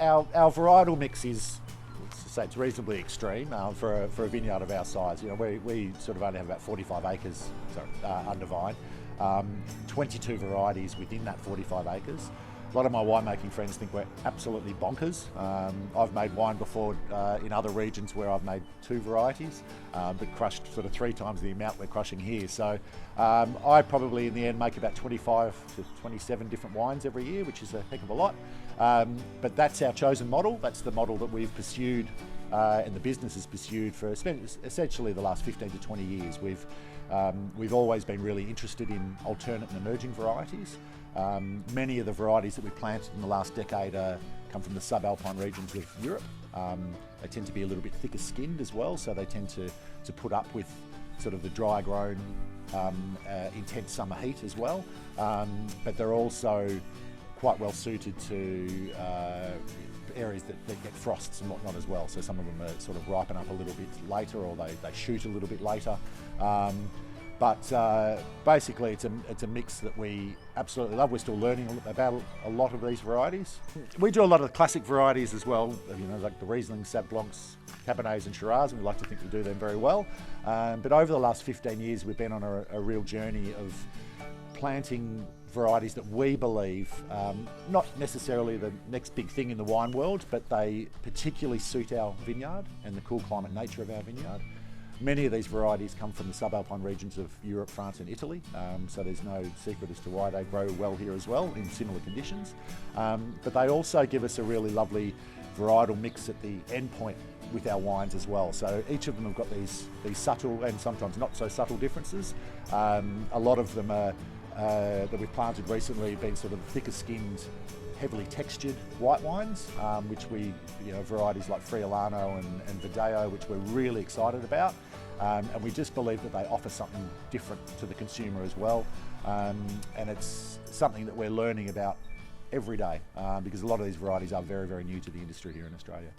our varietal mix is, let's say, it's reasonably extreme for a vineyard of our size. You know, we sort of only have about 45 acres, under vine, 22 varieties within that 45 acres. A lot of my winemaking friends think we're absolutely bonkers. I've made wine before in other regions where I've made 2 varieties, but crushed sort of 3 times the amount we're crushing here. So I probably in the end make about 25 to 27 different wines every year, which is a heck of a lot. But that's our chosen model. That's the model that we've pursued and the business has pursued for essentially the last 15 to 20 years. We've always been really interested in alternate and emerging varieties. Many of the varieties that we planted in the last decade come from the subalpine regions of Europe. They tend to be a little bit thicker skinned as well, so they tend to put up with sort of the dry grown, intense summer heat as well. But they're also quite well suited to areas that get frosts and whatnot as well. So some of them are sort of ripen up a little bit later, or they shoot a little bit later. But basically it's a mix that we absolutely love. We're still learning about a lot of these varieties. We do a lot of the classic varieties as well, you know, like the Riesling, Sauv Blancs, Cabernets and Shiraz, and we like to think we do them very well. But over the last 15 years we've been on a real journey of planting varieties that we believe, not necessarily the next big thing in the wine world, but they particularly suit our vineyard and the cool climate nature of our vineyard. Many of these varieties come from the subalpine regions of Europe, France and Italy, so there's no secret as to why they grow well here as well in similar conditions. But they also give us a really lovely varietal mix at the end point with our wines as well. So each of them have got these subtle and sometimes not so subtle differences. A lot of them are that we've planted recently been sort of thicker skinned, heavily textured white wines, which varieties like Friulano and Verdeo, which we're really excited about. And we just believe that they offer something different to the consumer as well. And it's something that we're learning about every day, because a lot of these varieties are very, very new to the industry here in Australia.